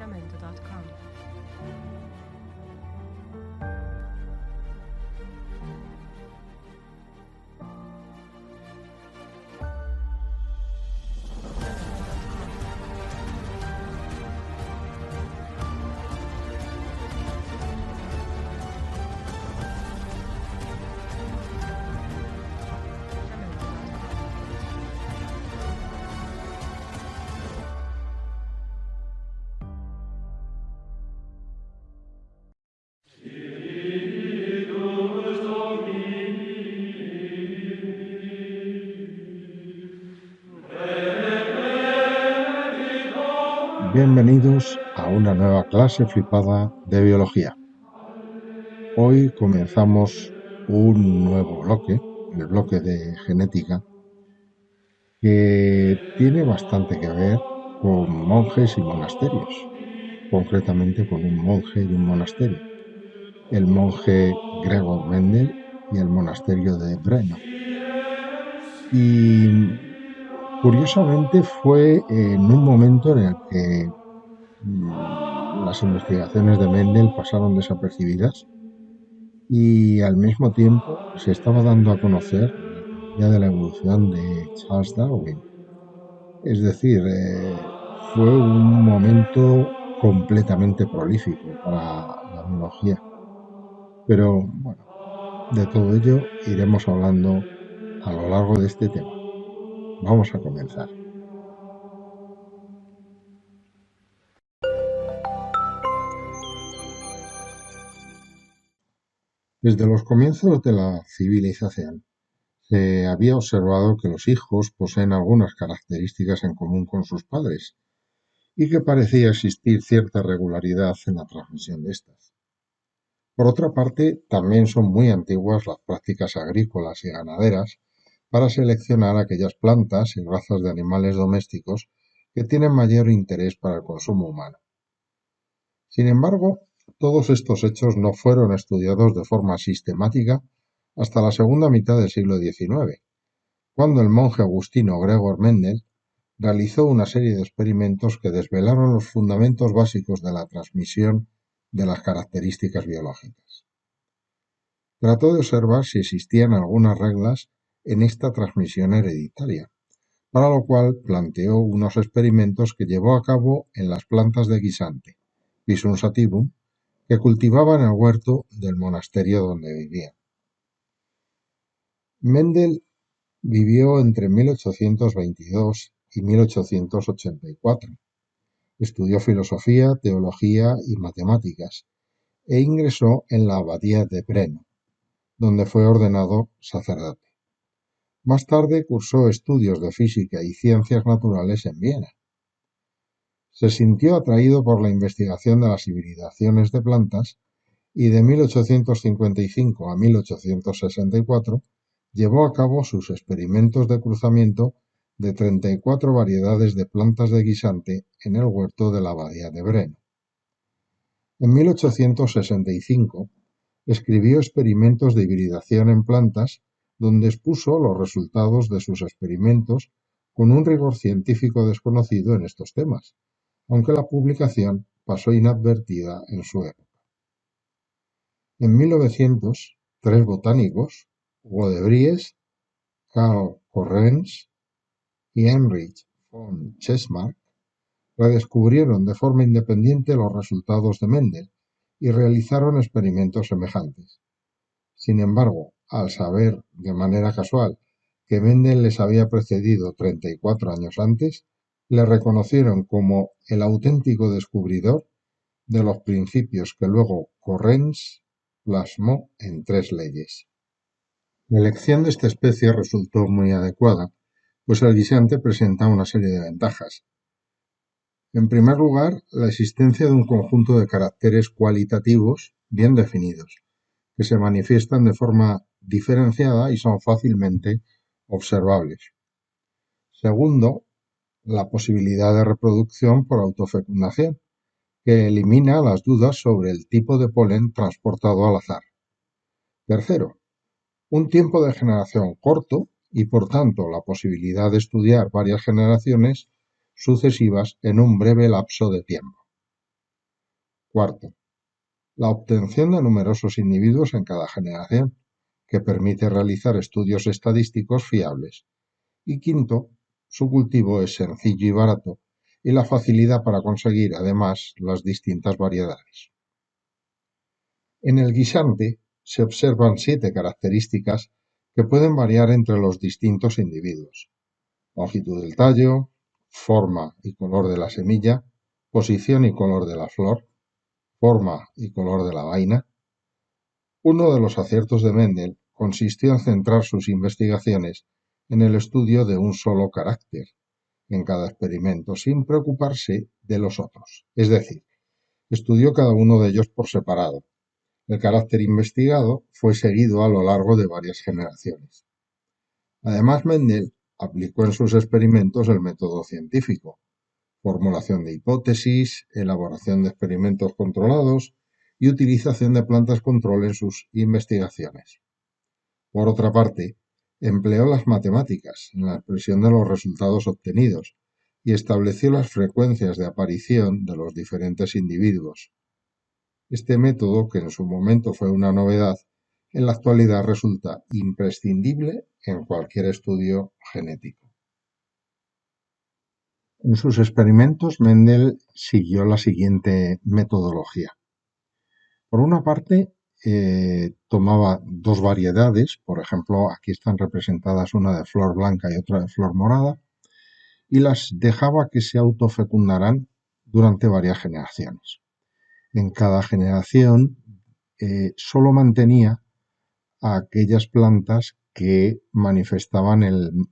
jamendo.com. Bienvenidos a una nueva clase flipada de biología. Hoy comenzamos un nuevo bloque, el bloque de genética, que tiene bastante que ver con monjes y monasterios, concretamente con un monje y un monasterio, el monje Gregor Mendel y el monasterio de Breno. Y curiosamente fue en un momento en el que las investigaciones de Mendel pasaron desapercibidas y al mismo tiempo se estaba dando a conocer la teoría de la evolución de Charles Darwin. Es decir, fue un momento completamente prolífico para la biología. Pero bueno, de todo ello iremos hablando a lo largo de este tema. Vamos a comenzar. Desde los comienzos de la civilización, se había observado que los hijos poseen algunas características en común con sus padres y que parecía existir cierta regularidad en la transmisión de estas. Por otra parte, también son muy antiguas las prácticas agrícolas y ganaderas para seleccionar aquellas plantas y razas de animales domésticos que tienen mayor interés para el consumo humano. Sin embargo, todos estos hechos no fueron estudiados de forma sistemática hasta la segunda mitad del siglo XIX, cuando el monje agustino Gregor Mendel realizó una serie de experimentos que desvelaron los fundamentos básicos de la transmisión de las características biológicas. Trató de observar si existían algunas reglas en esta transmisión hereditaria, para lo cual planteó unos experimentos que llevó a cabo en las plantas de guisante, Pisum sativum, que cultivaba en el huerto del monasterio donde vivía. Mendel vivió entre 1822 y 1884. Estudió filosofía, teología y matemáticas e ingresó en la abadía de Breno, donde fue ordenado sacerdote. Más tarde cursó estudios de física y ciencias naturales en Viena. Se sintió atraído por la investigación de las hibridaciones de plantas y de 1855 a 1864 llevó a cabo sus experimentos de cruzamiento de 34 variedades de plantas de guisante en el huerto de la abadía de Breno. En 1865 escribió experimentos de hibridación en plantas donde expuso los resultados de sus experimentos con un rigor científico desconocido en estos temas, aunque la publicación pasó inadvertida en su época. En 1900, tres botánicos, Hugo de Vries, Karl Correns y Heinrich von Chesmark, redescubrieron de forma independiente los resultados de Mendel y realizaron experimentos semejantes. Sin embargo, al saber de manera casual que Mendel les había precedido 34 años antes, le reconocieron como el auténtico descubridor de los principios que luego Correns plasmó en tres leyes. La elección de esta especie resultó muy adecuada, pues el guisante presenta una serie de ventajas. En primer lugar, la existencia de un conjunto de caracteres cualitativos bien definidos, que se manifiestan de forma diferenciada y son fácilmente observables. Segundo, la posibilidad de reproducción por autofecundación, que elimina las dudas sobre el tipo de polen transportado al azar. Tercero, un tiempo de generación corto y, por tanto, la posibilidad de estudiar varias generaciones sucesivas en un breve lapso de tiempo. Cuarto, la obtención de numerosos individuos en cada generación, que permite realizar estudios estadísticos fiables. Y quinto, su cultivo es sencillo y barato, y la facilidad para conseguir, además, las distintas variedades. En el guisante se observan 7 características que pueden variar entre los distintos individuos: longitud del tallo, forma y color de la semilla, posición y color de la flor, forma y color de la vaina. Uno de los aciertos de Mendel consistió en centrar sus investigaciones en el estudio de un solo carácter en cada experimento, sin preocuparse de los otros. Es decir, estudió cada uno de ellos por separado. El carácter investigado fue seguido a lo largo de varias generaciones. Además, Mendel aplicó en sus experimentos el método científico: formulación de hipótesis, elaboración de experimentos controlados y utilización de plantas control en sus investigaciones. Por otra parte, empleó las matemáticas en la expresión de los resultados obtenidos y estableció las frecuencias de aparición de los diferentes individuos. Este método, que en su momento fue una novedad, en la actualidad resulta imprescindible en cualquier estudio genético. En sus experimentos, Mendel siguió la siguiente metodología. Por una parte, tomaba 2 variedades, por ejemplo, aquí están representadas una de flor blanca y otra de flor morada, y las dejaba que se autofecundaran durante varias generaciones. En cada generación solo mantenía a aquellas plantas que manifestaban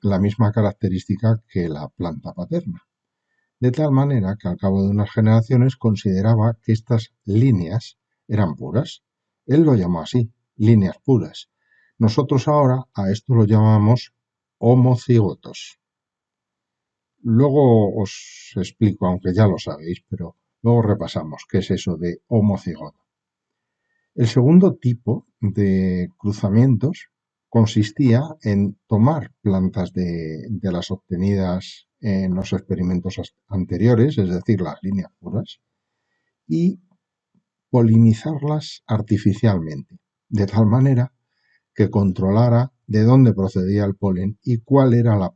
la misma característica que la planta paterna. De tal manera que al cabo de unas generaciones consideraba que estas líneas eran puras. Él lo llamó así, líneas puras. Nosotros ahora a esto lo llamamos homocigotos. Luego os explico, aunque ya lo sabéis, pero luego repasamos qué es eso de homocigoto. El segundo tipo de cruzamientos consistía en tomar plantas de las obtenidas en los experimentos anteriores, es decir, las líneas puras, y polinizarlas artificialmente, de tal manera que controlara de dónde procedía el polen y cuál era la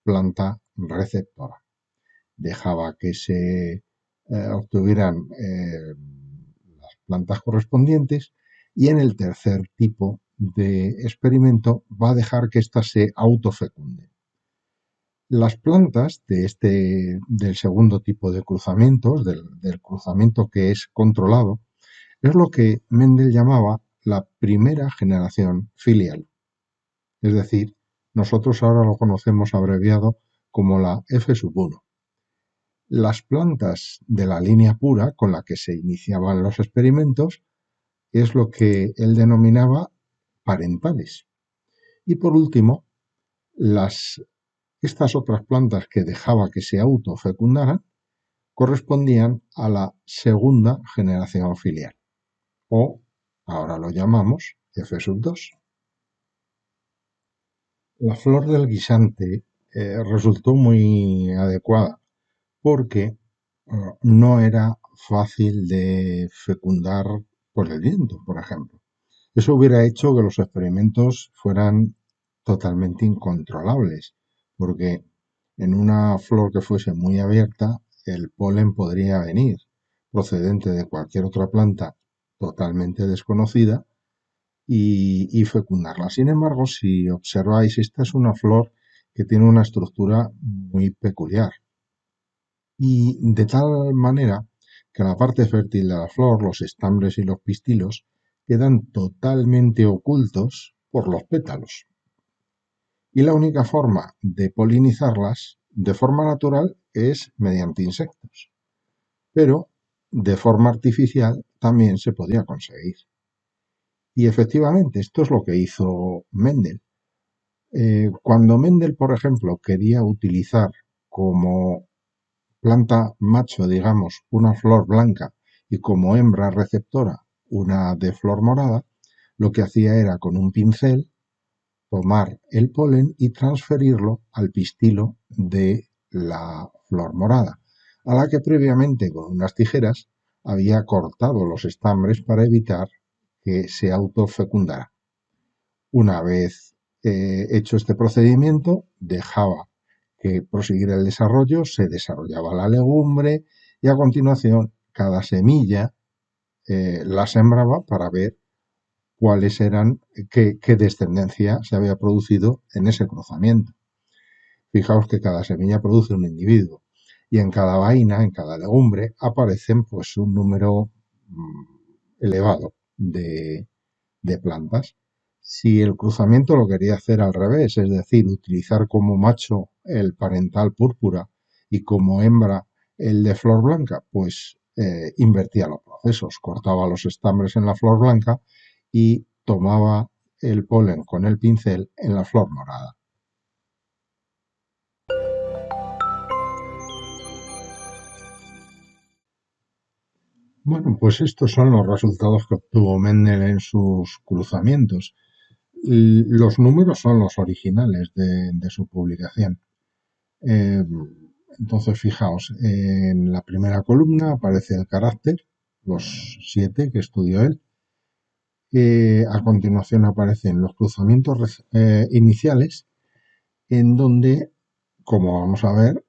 planta receptora. Dejaba que se obtuvieran las plantas correspondientes, y en el tercer tipo de experimento va a dejar que éstas se autofecunden. Las plantas del segundo tipo de cruzamientos, del cruzamiento que es controlado, es lo que Mendel llamaba la primera generación filial. Es decir, nosotros ahora lo conocemos abreviado como la F1. Las plantas de la línea pura con la que se iniciaban los experimentos es lo que él denominaba parentales. Y por último, estas otras plantas que dejaba que se autofecundaran correspondían a la segunda generación filial, o ahora lo llamamos F2. La flor del guisante resultó muy adecuada porque no era fácil de fecundar por el viento, por ejemplo. Eso hubiera hecho que los experimentos fueran totalmente incontrolables, porque en una flor que fuese muy abierta, el polen podría venir procedente de cualquier otra planta totalmente desconocida y fecundarla. Sin embargo, si observáis, esta es una flor que tiene una estructura muy peculiar, y de tal manera que la parte fértil de la flor, los estambres y los pistilos, quedan totalmente ocultos por los pétalos. Y la única forma de polinizarlas de forma natural es mediante insectos. Pero de forma artificial también se podía conseguir. Y efectivamente, esto es lo que hizo Mendel. Cuando Mendel, por ejemplo, quería utilizar como planta macho, digamos, una flor blanca, y como hembra receptora una de flor morada, lo que hacía era con un pincel tomar el polen y transferirlo al pistilo de la flor morada, a la que previamente con unas tijeras había cortado los estambres para evitar que se autofecundara. Una vez hecho este procedimiento, dejaba que prosiguiera el desarrollo, se desarrollaba la legumbre y a continuación cada semilla la sembraba para ver cuáles eran, qué descendencia se había producido en ese cruzamiento. Fijaos que cada semilla produce un individuo y en cada vaina, en cada legumbre, aparecen pues un número elevado de plantas. Si el cruzamiento lo quería hacer al revés, es decir, utilizar como macho el parental púrpura y como hembra el de flor blanca, pues invertía los procesos, cortaba los estambres en la flor blanca y tomaba el polen con el pincel en la flor morada. Bueno, pues estos son los resultados que obtuvo Mendel en sus cruzamientos. Los números son los originales de su publicación. Eh, entonces, fijaos, en la primera columna aparece el carácter, los 7 que estudió él. A continuación aparecen los cruzamientos iniciales, en donde, como vamos a ver,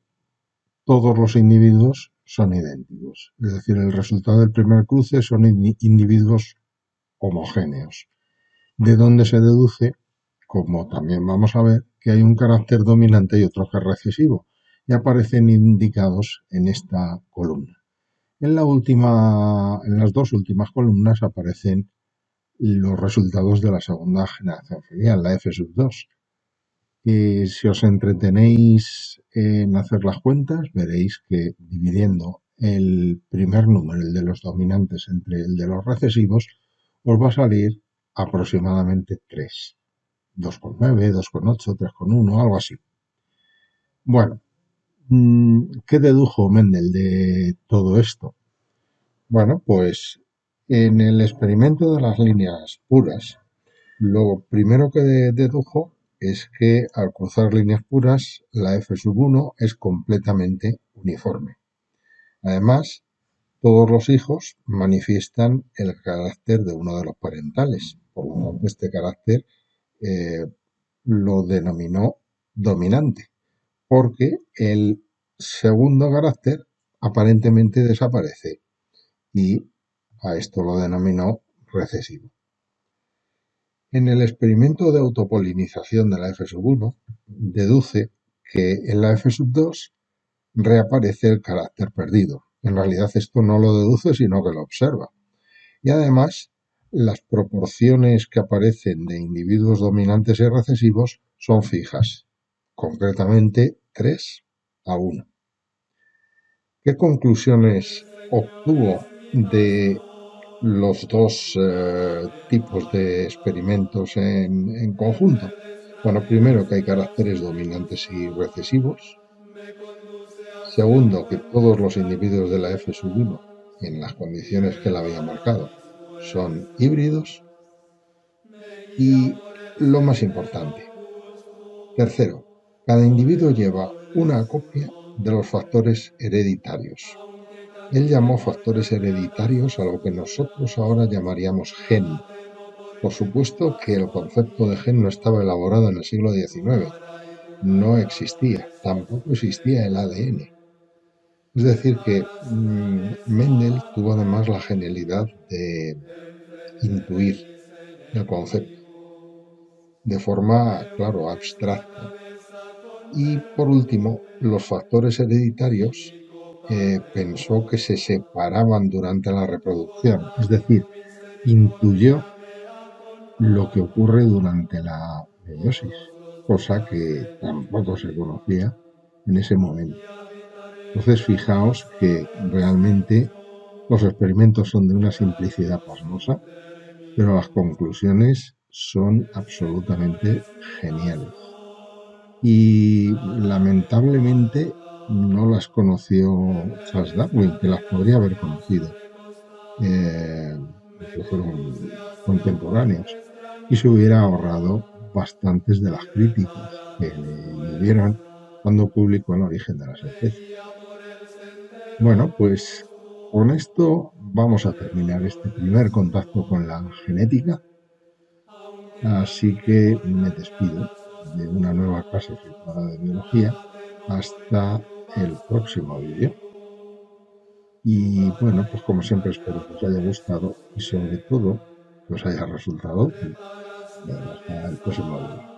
todos los individuos son idénticos. Es decir, el resultado del primer cruce son individuos homogéneos. De donde se deduce, como también vamos a ver, que hay un carácter dominante y otro que es recesivo, y aparecen indicados en esta columna. En las dos últimas columnas aparecen los resultados de la segunda generación filial, la F2. Si os entretenéis en hacer las cuentas, veréis que dividiendo el primer número, el de los dominantes, entre el de los recesivos, os va a salir aproximadamente 3. 2,9, 2,8, 3,1, algo así. Bueno, ¿qué dedujo Mendel de todo esto? Bueno, pues en el experimento de las líneas puras, lo primero que dedujo es que al cruzar líneas puras, la F1 es completamente uniforme. Además, todos los hijos manifiestan el carácter de uno de los parentales. Por lo tanto, este carácter lo denominó dominante, porque el segundo carácter aparentemente desaparece y a esto lo denominó recesivo. En el experimento de autopolinización de la F1, deduce que en la F2 reaparece el carácter perdido. En realidad esto no lo deduce, sino que lo observa. Y además, las proporciones que aparecen de individuos dominantes y recesivos son fijas, concretamente 3:1. ¿Qué conclusiones obtuvo de los dos tipos de experimentos en conjunto? Bueno, primero que hay caracteres dominantes y recesivos. Segundo, que todos los individuos de la F1, en las condiciones que él había marcado, son híbridos. Y lo más importante, tercero, cada individuo lleva una copia de los factores hereditarios. Él llamó factores hereditarios a lo que nosotros ahora llamaríamos gen. Por supuesto que el concepto de gen no estaba elaborado en el siglo XIX, no existía, tampoco existía el ADN. Es decir, que Mendel tuvo además la genialidad de intuir el concepto de forma, claro, abstracta. Y por último, los factores hereditarios pensó que se separaban durante la reproducción, es decir, intuyó lo que ocurre durante la meiosis, cosa que tampoco se conocía en ese momento. Entonces, fijaos que realmente los experimentos son de una simplicidad pasmosa, pero las conclusiones son absolutamente geniales. Y lamentablemente no las conoció Charles Darwin, que las podría haber conocido, porque fueron contemporáneos, y se hubiera ahorrado bastantes de las críticas que le llovieron cuando publicó El origen de las especies. Bueno, pues con esto vamos a terminar este primer contacto con la genética, así que me despido de una nueva clase filtrada de biología hasta el próximo vídeo. Y bueno, pues como siempre espero que os haya gustado y sobre todo que os haya resultado útil. Venga, hasta el próximo vídeo.